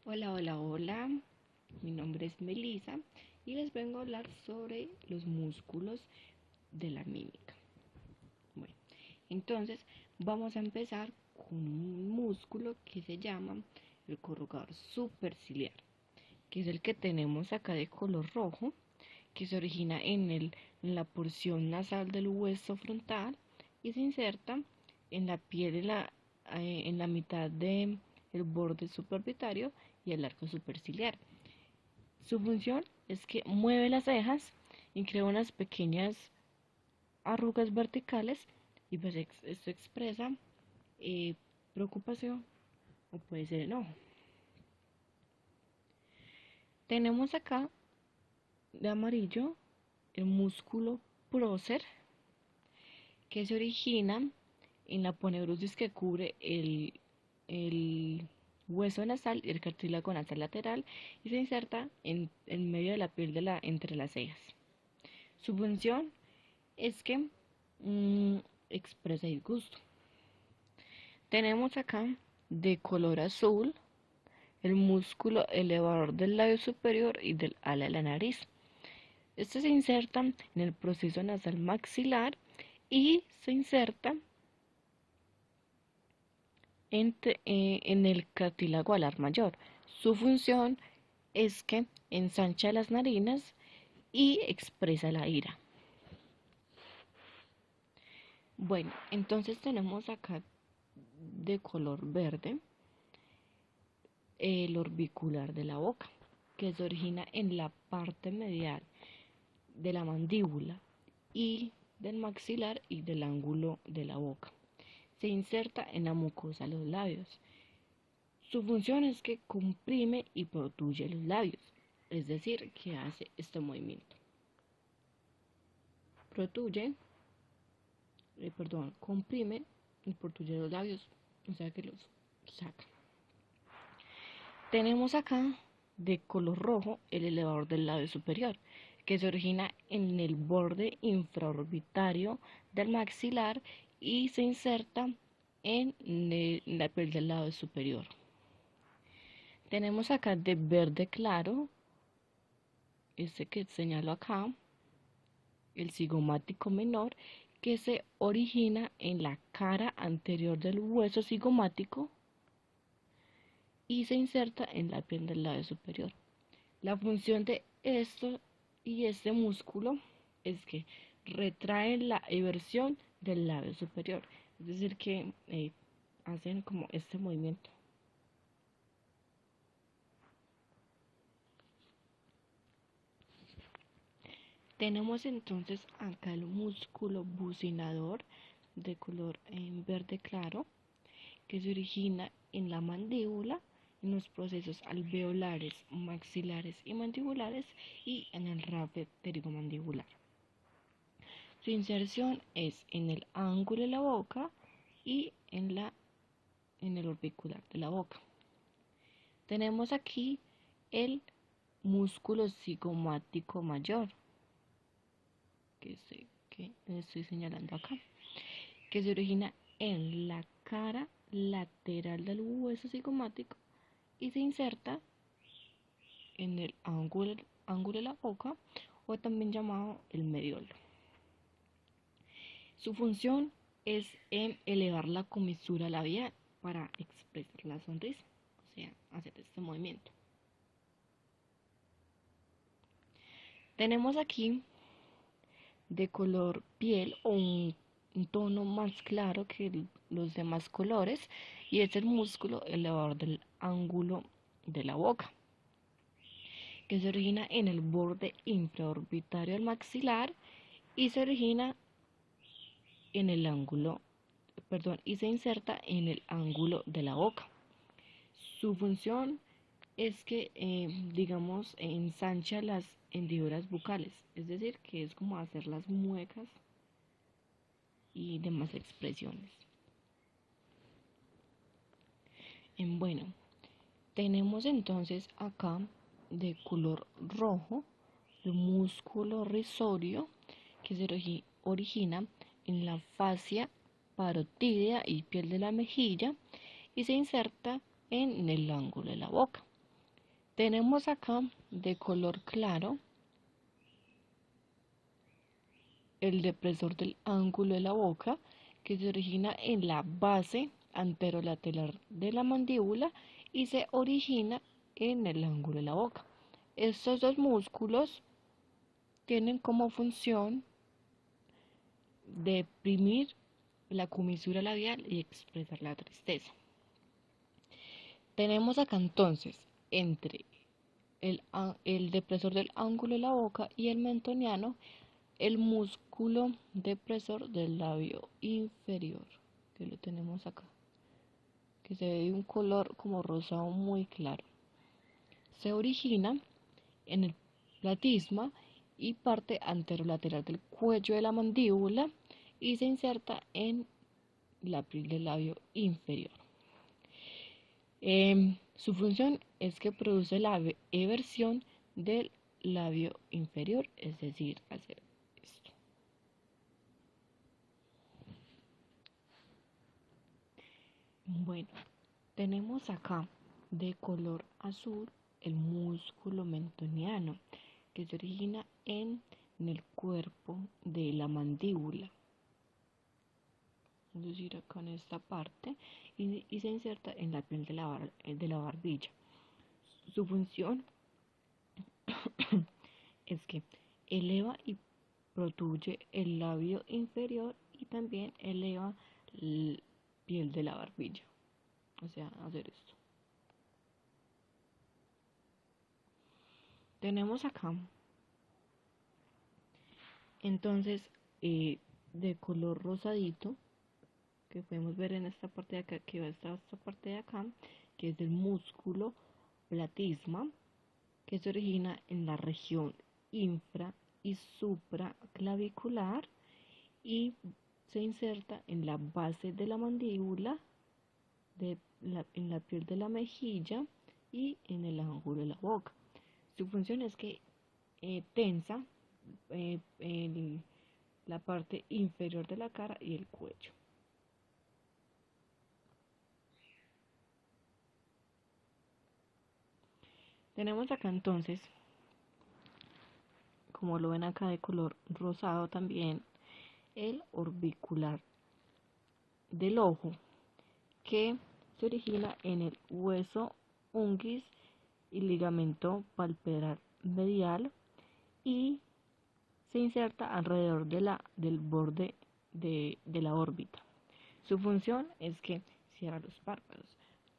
Hola, hola, hola. Mi nombre es Melissa y les vengo a hablar sobre los músculos de la mímica. Bueno, entonces vamos a empezar con un músculo que se llama el corrugador superciliar, que es el que tenemos acá de color rojo, que se origina en la porción nasal del hueso frontal y se inserta en la piel en la mitad del borde supraorbitario y el arco superciliar. Su función es que mueve las cejas y crea unas pequeñas arrugas verticales y pues esto expresa eh, preocupación o puede ser enojo. Tenemos acá de amarillo el músculo prócer que se origina en la poneurosis que cubre el hueso nasal y el cartílago nasal lateral y se inserta en medio de la piel entre las cejas. Su función es que expresa disgusto. Tenemos acá de color azul el músculo elevador del labio superior y del ala de la nariz. Este se inserta en el proceso nasal maxilar y se inserta en el cartílago alar mayor. Su función es que ensancha las narinas y expresa la ira. Bueno, entonces tenemos acá de color verde el orbicular de la boca, que se origina en la parte medial de la mandíbula y del maxilar y del ángulo de la boca. Se inserta en la mucosa de los labios. Su función es que comprime y protruye los labios, es decir, que hace este movimiento. Comprime y protruye los labios, o sea que los saca. Tenemos acá de color rojo el elevador del labio superior, que se origina en el borde infraorbitario del maxilar y se inserta en la piel del labio superior. Tenemos acá de verde claro, este que señalo acá, el cigomático menor, que se origina en la cara anterior del hueso cigomático y se inserta en la piel del labio superior. La función de esto y este músculo es que retrae la eversión del labio superior, es decir que hacen como este movimiento. Tenemos entonces acá el músculo bucinador de color en verde claro que se origina en la mandíbula, en los procesos alveolares, maxilares y mandibulares y en el rape pterigomandibular. Su inserción es en el ángulo de la boca y en el orbicular de la boca. Tenemos aquí el músculo cigomático mayor, que estoy señalando acá, que se origina en la cara lateral del hueso cigomático y se inserta en el ángulo de la boca o también llamado el mediolo. Su función es en elevar la comisura labial para expresar la sonrisa, o sea, hacer este movimiento. Tenemos aquí de color piel o un tono más claro que los demás colores y es el músculo elevador del ángulo de la boca, que se origina en el borde infraorbitario del maxilar y se origina en el ángulo, y se inserta en el ángulo de la boca. Su función es que, digamos, ensancha las hendiduras bucales, es decir, que es como hacer las muecas y demás expresiones. Bueno, tenemos entonces acá de color rojo el músculo risorio que se origina en la fascia parotídea y piel de la mejilla y se inserta en el ángulo de la boca. Tenemos acá de color claro el depresor del ángulo de la boca, que se origina en la base anterolateral de la mandíbula y se origina en el ángulo de la boca. Estos dos músculos tienen como función deprimir la comisura labial y expresar la tristeza. Tenemos acá entonces entre el depresor del ángulo de la boca y el mentoniano el músculo depresor del labio inferior, que lo tenemos acá, que se ve de un color como rosado muy claro. Se origina en el platisma y parte anterolateral del cuello de la mandíbula y se inserta en la piel del labio inferior. Su función es que produce la eversión del labio inferior, es decir, hacer esto. Bueno, tenemos acá de color azul el músculo mentoniano, que se origina en el cuerpo de la mandíbula, es decir, acá en esta parte, y se inserta en la piel de la barbilla. Su función es que eleva y protruye el labio inferior y también eleva la piel de la barbilla, o sea, hacer esto. Tenemos acá entonces de color rosadito, que podemos ver en esta parte de acá, que va a estar esta parte de acá, que es del músculo platisma, que se origina en la región infra y supraclavicular y se inserta en la base de la mandíbula, en la piel de la mejilla y en el ángulo de la boca. Su función es que tensa la parte inferior de la cara y el cuello. Tenemos acá entonces, como lo ven acá de color rosado también, el orbicular del ojo, que se origina en el hueso unguis y ligamento palpebral medial y se inserta alrededor del borde de la órbita. Su función es que cierra los párpados,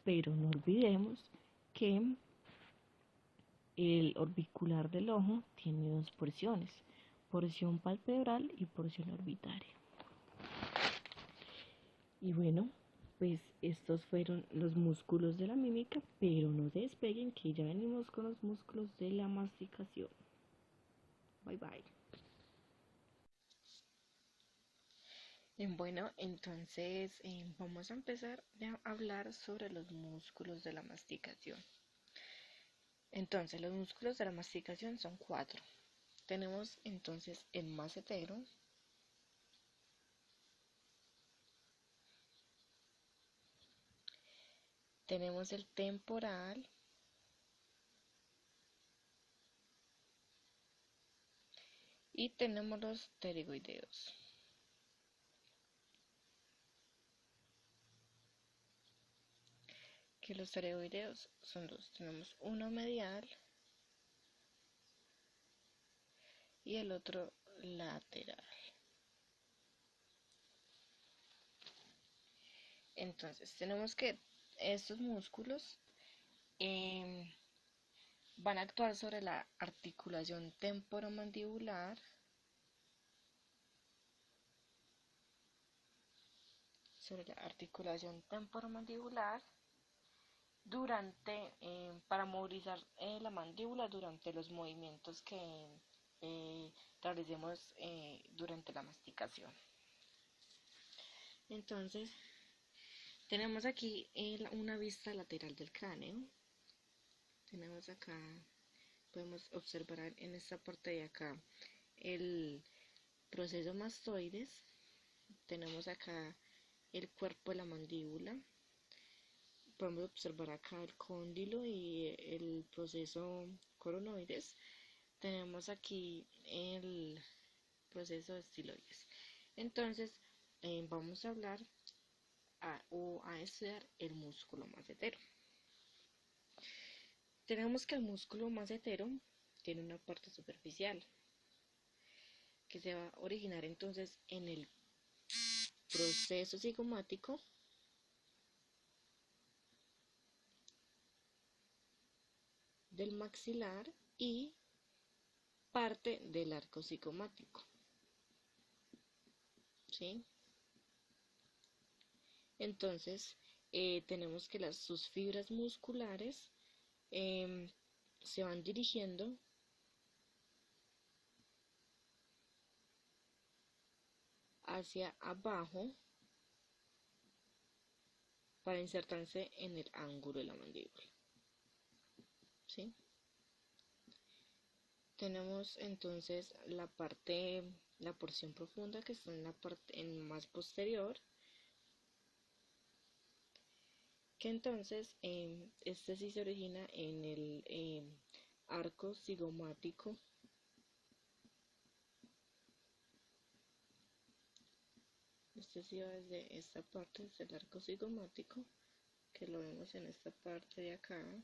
pero no olvidemos que el orbicular del ojo tiene dos porciones, porción palpebral y porción orbitaria. Y bueno, pues estos fueron los músculos de la mímica, pero no se despeguen que ya venimos con los músculos de la masticación. Bye bye. Bueno, entonces vamos a empezar a hablar sobre los músculos de la masticación. Entonces, los músculos de la masticación son 4. Tenemos entonces el macetero, tenemos el temporal, y tenemos los pterygoideos. Que los pterygoideos son dos. Tenemos uno medial y el otro lateral. Entonces, tenemos que estos músculos van a actuar sobre la articulación temporomandibular, para movilizar la mandíbula durante los movimientos que realicemos durante la masticación. Entonces, tenemos aquí una vista lateral del cráneo. Tenemos acá, podemos observar en esta parte de acá el proceso mastoides. Tenemos acá el cuerpo de la mandíbula. podemos observar acá el cóndilo y el proceso coronoides. Tenemos aquí el proceso de estiloides. Entonces, vamos a hablar o a estudiar el músculo macetero. Tenemos que el músculo macetero tiene una parte superficial que se va a originar entonces en el proceso cigomático del maxilar y parte del arco cigomático. ¿Sí? Entonces, tenemos que sus fibras musculares se van dirigiendo hacia abajo para insertarse en el ángulo de la mandíbula. ¿Sí? Tenemos entonces la porción profunda que está en la parte más posterior, que entonces este sí se origina en el arco cigomático. Este sí va desde esta parte, desde el arco cigomático, que lo vemos en esta parte de acá.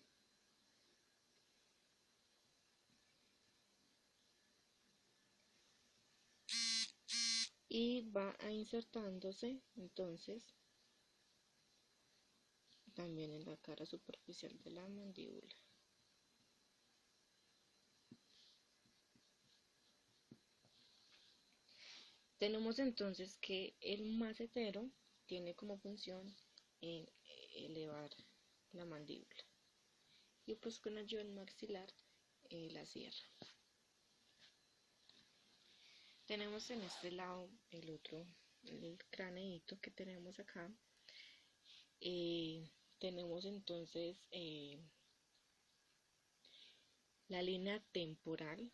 Y va a insertándose entonces también en la cara superficial de la mandíbula. Tenemos entonces que el macetero tiene como función elevar la mandíbula y pues con ayuda del maxilar la cierra. Tenemos en este lado el craneito que tenemos acá. Tenemos entonces la línea temporal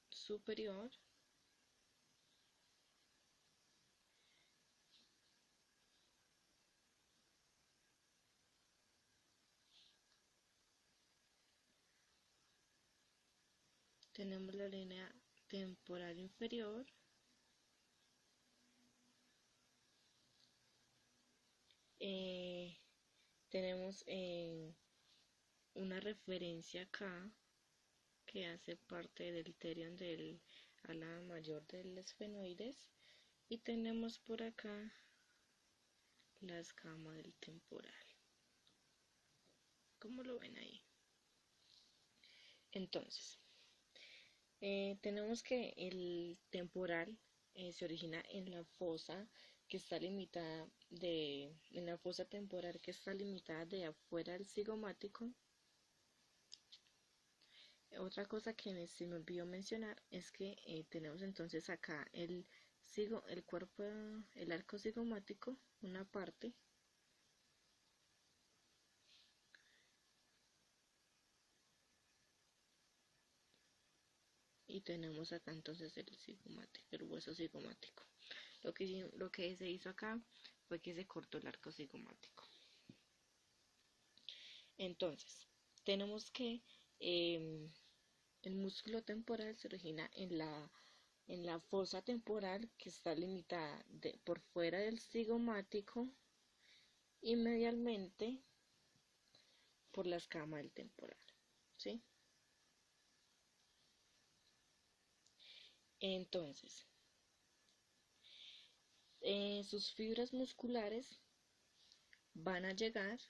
superior, tenemos la línea temporal inferior, tenemos una referencia acá que hace parte del terion del ala mayor del esfenoides, y tenemos por acá la escama del temporal, como lo ven ahí. Entonces, tenemos que el temporal se origina en la fosa que está limitada en la fosa temporal que está limitada de afuera del cigomático. Otra cosa que se me olvidó mencionar es que tenemos entonces acá el cuerpo, el arco cigomático, una parte, y tenemos acá entonces el cigomático, el hueso cigomático. Lo que se hizo acá fue que se cortó el arco cigomático. Entonces, tenemos que el músculo temporal se origina en la fosa temporal que está limitada por fuera del cigomático y medialmente por la escama del temporal. ¿Sí? Entonces, sus fibras musculares van a llegar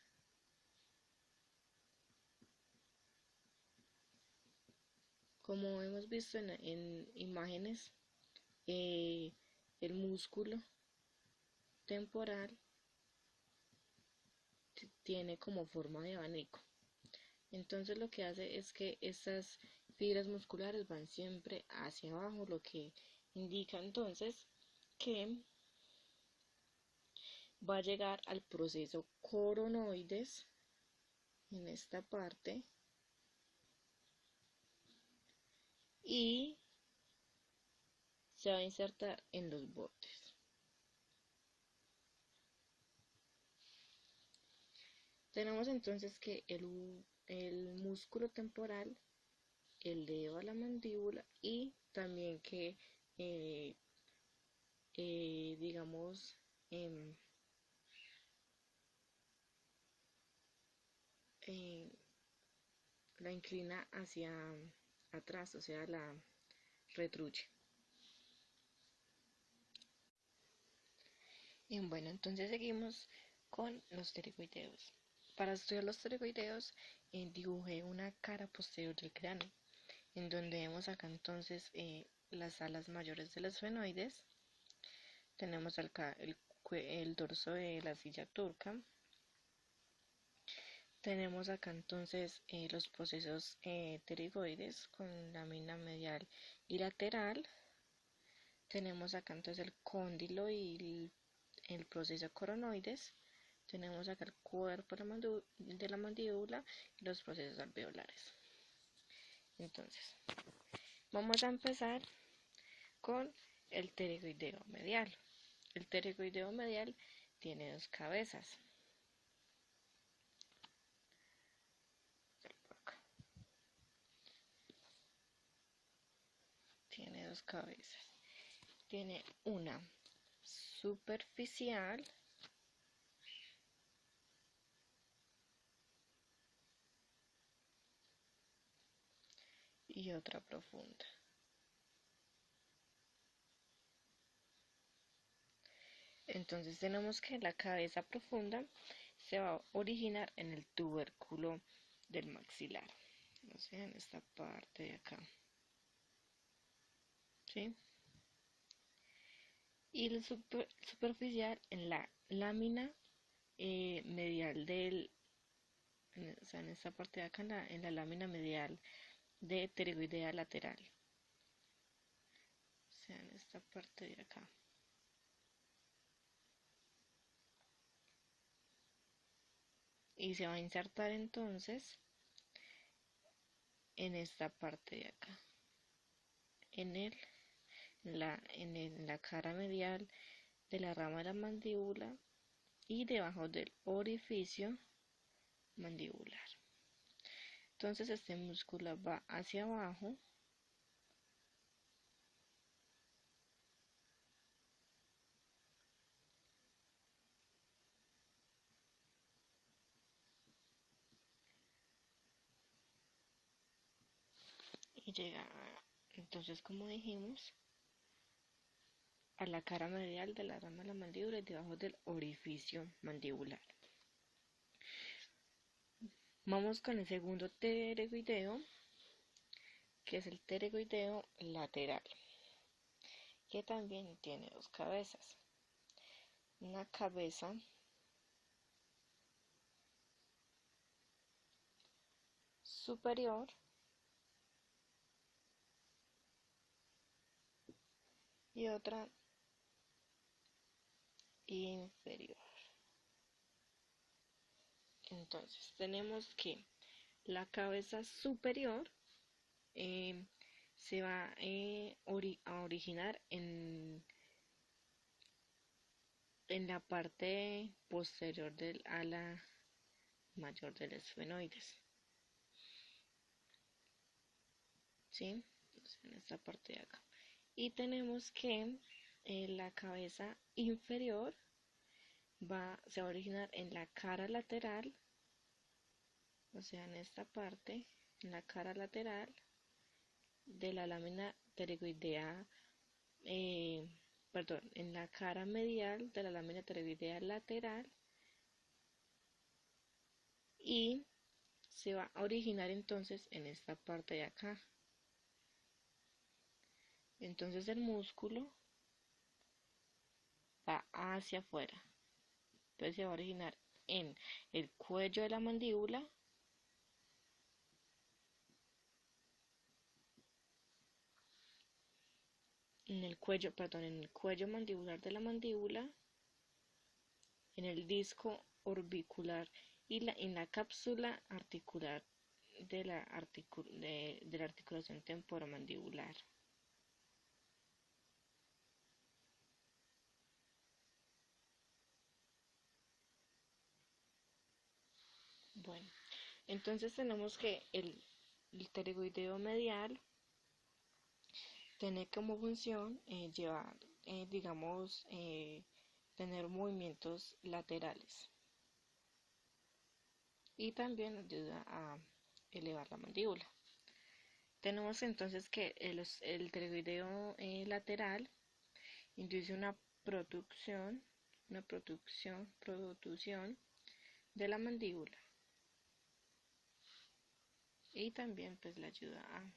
como hemos visto en imágenes, el músculo temporal tiene como forma de abanico. Entonces lo que hace es que estas fibras musculares van siempre hacia abajo, lo que indica entonces que va a llegar al proceso coronoides en esta parte y se va a insertar en los bordes. Tenemos entonces que el músculo temporal eleva la mandíbula y también que, eh, digamos, em, eh, la inclina hacia atrás, o sea, la retruye. Y bueno, entonces seguimos con los pterigoideos. Para estudiar los pterigoideos, dibujé una cara posterior del cráneo, en donde vemos acá entonces las alas mayores de los esfenoides. Tenemos acá el dorso de la silla turca. Tenemos acá entonces los procesos pterigoides con lámina medial y lateral. Tenemos acá entonces el cóndilo y el proceso coronoides. Tenemos acá el cuerpo de la mandíbula y los procesos alveolares. Entonces, vamos a empezar con el pterigoideo medial. El pterigoideo medial tiene dos cabezas. Tiene dos cabezas. Tiene una superficial y otra profunda. Entonces tenemos que la cabeza profunda se va a originar en el tubérculo del maxilar, o sea, en esta parte de acá, ¿sí? Y el superficial en la lámina medial o sea, en esta parte de acá, en la lámina medial de pterigoidea lateral, o sea, en esta parte de acá. Y se va a insertar entonces en esta parte de acá, en la cara medial de la rama de la mandíbula y debajo del orificio mandibular. Entonces este músculo va hacia abajo y llega, entonces como dijimos, a la cara medial de la rama de la mandíbula y debajo del orificio mandibular. Vamos con el segundo pteregoideo, que es el pteregoideo lateral, que también tiene dos cabezas. Una cabeza superior y otra inferior. Entonces tenemos que la cabeza superior eh, se va a originar en la parte posterior del ala mayor del esfenoides, ¿sí? O sea, en esta parte de acá. Y tenemos que la cabeza inferior se va a originar en la cara lateral, o sea, en esta parte, en la cara lateral de la lámina pterigoidea, eh, perdón, en la cara medial de la lámina pterigoidea lateral y se va a originar entonces en esta parte de acá. Entonces el músculo va hacia afuera. Entonces se va a originar en el cuello de la mandíbula, en el cuello mandibular de la mandíbula, en el disco orbicular y en la cápsula articular de la articulación temporomandibular. Bueno, entonces tenemos que el pterygoideo medial tiene como función llevar, digamos, tener movimientos laterales y también ayuda a elevar la mandíbula. Tenemos entonces que el pterygoideo lateral induce una producción de la mandíbula y también pues le ayuda a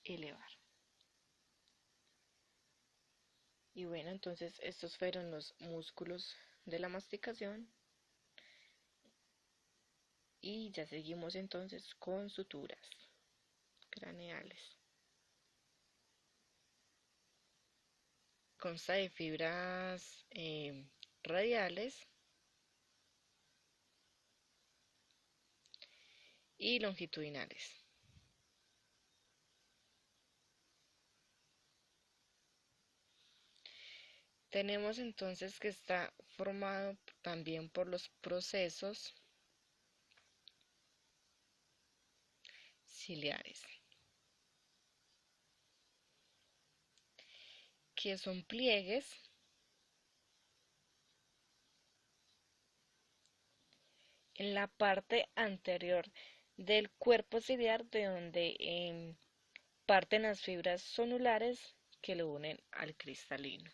elevar. Y bueno, entonces estos fueron los músculos de la masticación y ya seguimos entonces con suturas craneales. Consta de fibras radiales y longitudinales. Tenemos entonces que está formado también por los procesos ciliares, que son pliegues en la parte anterior del cuerpo ciliar de donde parten las fibras zonulares que lo unen al cristalino.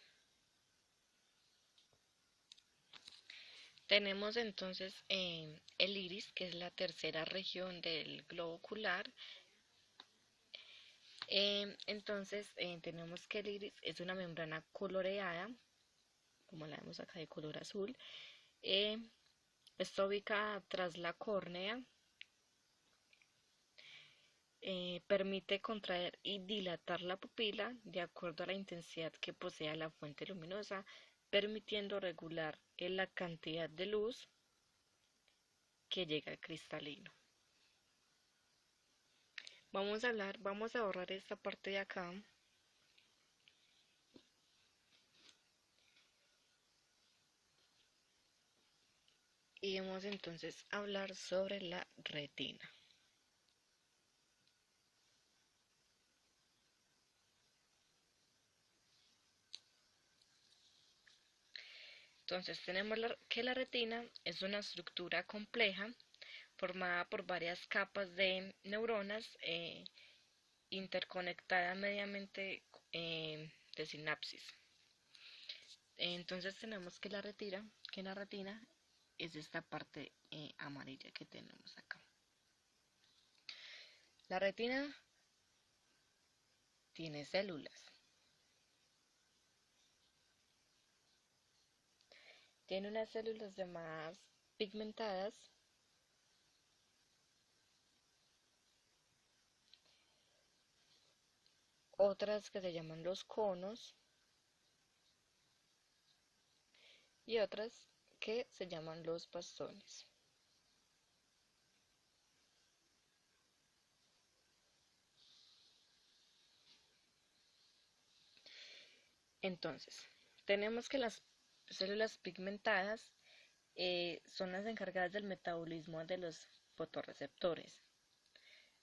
Tenemos entonces el iris, que es la tercera región del globo ocular. Entonces tenemos que el iris es una membrana coloreada, como la vemos acá de color azul. Está ubicada tras la córnea. Permite contraer y dilatar la pupila de acuerdo a la intensidad que posea la fuente luminosa, permitiendo regular la cantidad de luz que llega al cristalino. Vamos a borrar esta parte de acá. Y vamos entonces a hablar sobre la retina. Entonces tenemos que la retina es una estructura compleja formada por varias capas de neuronas interconectadas mediante de sinapsis. Entonces tenemos que la retina es esta parte amarilla que tenemos acá. La retina tiene células. Tiene unas células llamadas pigmentadas otras que se llaman los conos y otras que se llaman los bastones. Entonces, tenemos que las células pigmentadas son las encargadas del metabolismo de los fotorreceptores.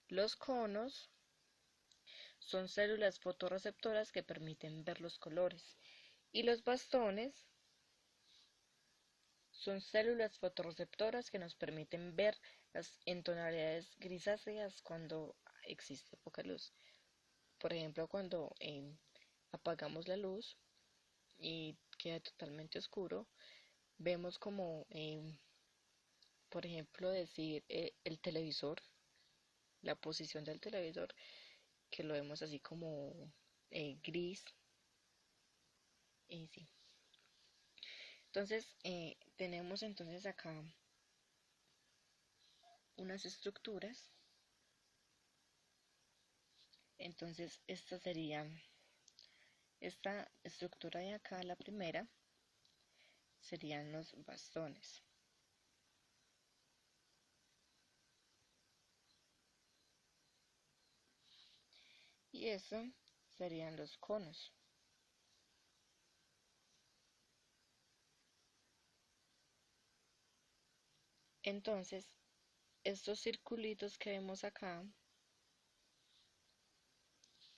Los conos son células fotorreceptoras que permiten ver los colores y los bastones son células fotorreceptoras que nos permiten ver en tonalidades grisáceas cuando existe poca luz. Por ejemplo, cuando apagamos la luz y queda totalmente oscuro, vemos como, por ejemplo, decir el televisor, la posición del televisor, que lo vemos así como gris. Sí. Entonces, tenemos entonces acá unas estructuras. Entonces, esta estructura de acá, la primera, serían los bastones. Y eso serían los conos. Entonces, estos circulitos que vemos acá,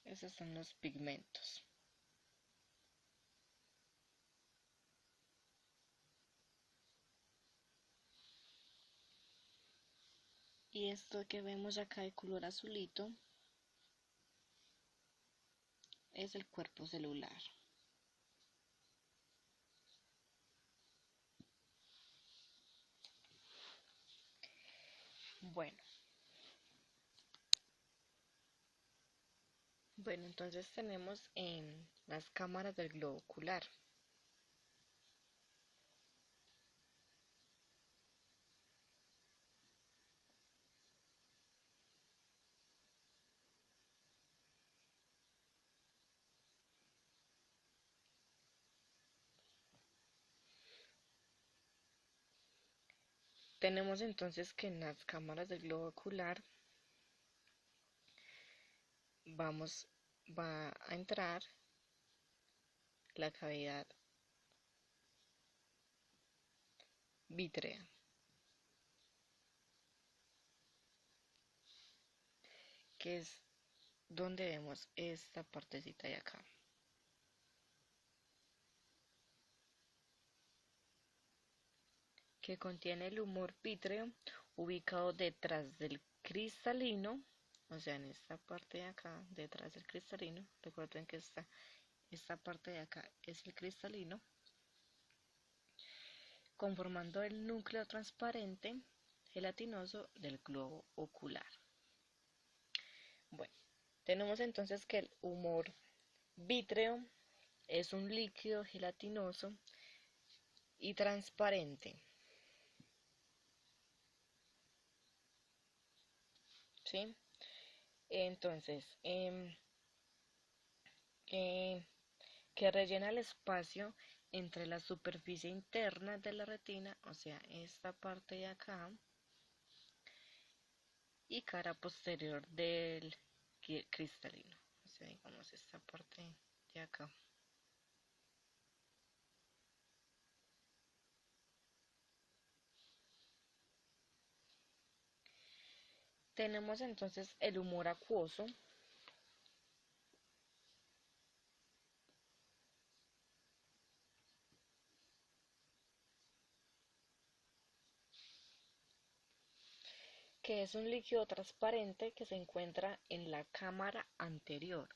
esos son los pigmentos. Y esto que vemos acá de color azulito es el cuerpo celular. Bueno, entonces tenemos en las cámaras del globo ocular. Tenemos entonces que en las cámaras del globo ocular va a entrar la cavidad vítrea, que es donde vemos esta partecita de acá. Que contiene el humor vítreo ubicado detrás del cristalino, o sea, en esta parte de acá, detrás del cristalino. Recuerden que esta parte de acá es el cristalino, conformando el núcleo transparente gelatinoso del globo ocular. Bueno, tenemos entonces que el humor vítreo es un líquido gelatinoso y transparente, ¿sí? Entonces, que rellena el espacio entre la superficie interna de la retina, o sea, esta parte de acá, y cara posterior del cristalino, o sea, digamos esta parte de acá. Tenemos entonces el humor acuoso, que es un líquido transparente que se encuentra en la cámara anterior,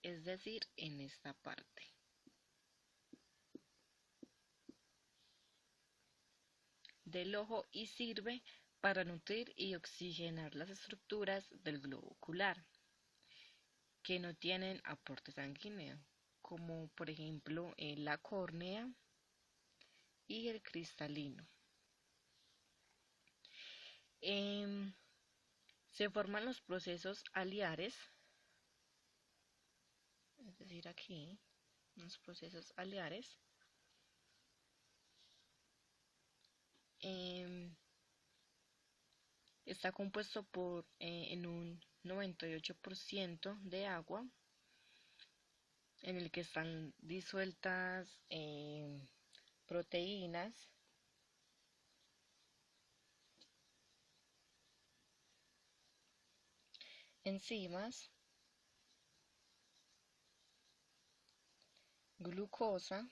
es decir, en esta parte. Del ojo y sirve para nutrir y oxigenar las estructuras del globo ocular que no tienen aporte sanguíneo, como por ejemplo la córnea y el cristalino. Se forman los procesos aliares, es decir, aquí, los procesos aliares, está compuesto en un 98% de agua, en el que están disueltas proteínas, enzimas, glucosa,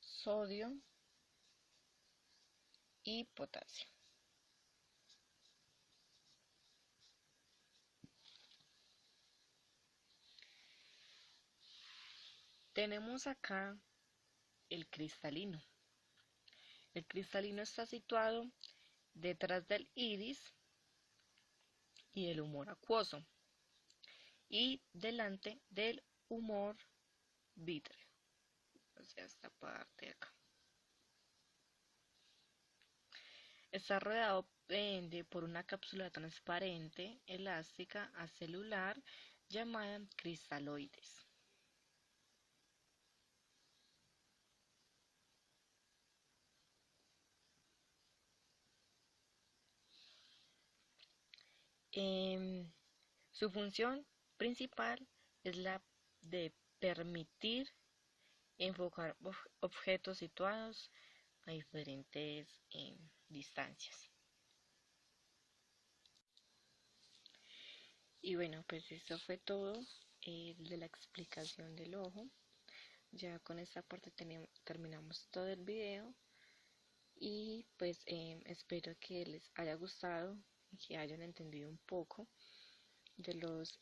sodio y potasio. Tenemos acá el cristalino. El cristalino está situado detrás del iris y del humor acuoso y delante del humor vítreo, o sea, esta parte de acá. Está rodeado por una cápsula transparente, elástica, acelular, llamada cristaloides. Su función principal es la de permitir enfocar objetos situados a diferentes distancias. Y bueno, pues eso fue todo de la explicación del ojo. Ya con esta parte terminamos todo el video y pues espero que les haya gustado y que hayan entendido un poco de los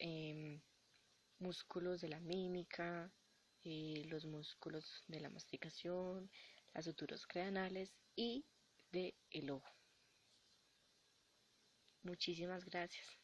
músculos de la mímica, los músculos de la masticación, las suturas craneales y del ojo. Muchísimas gracias.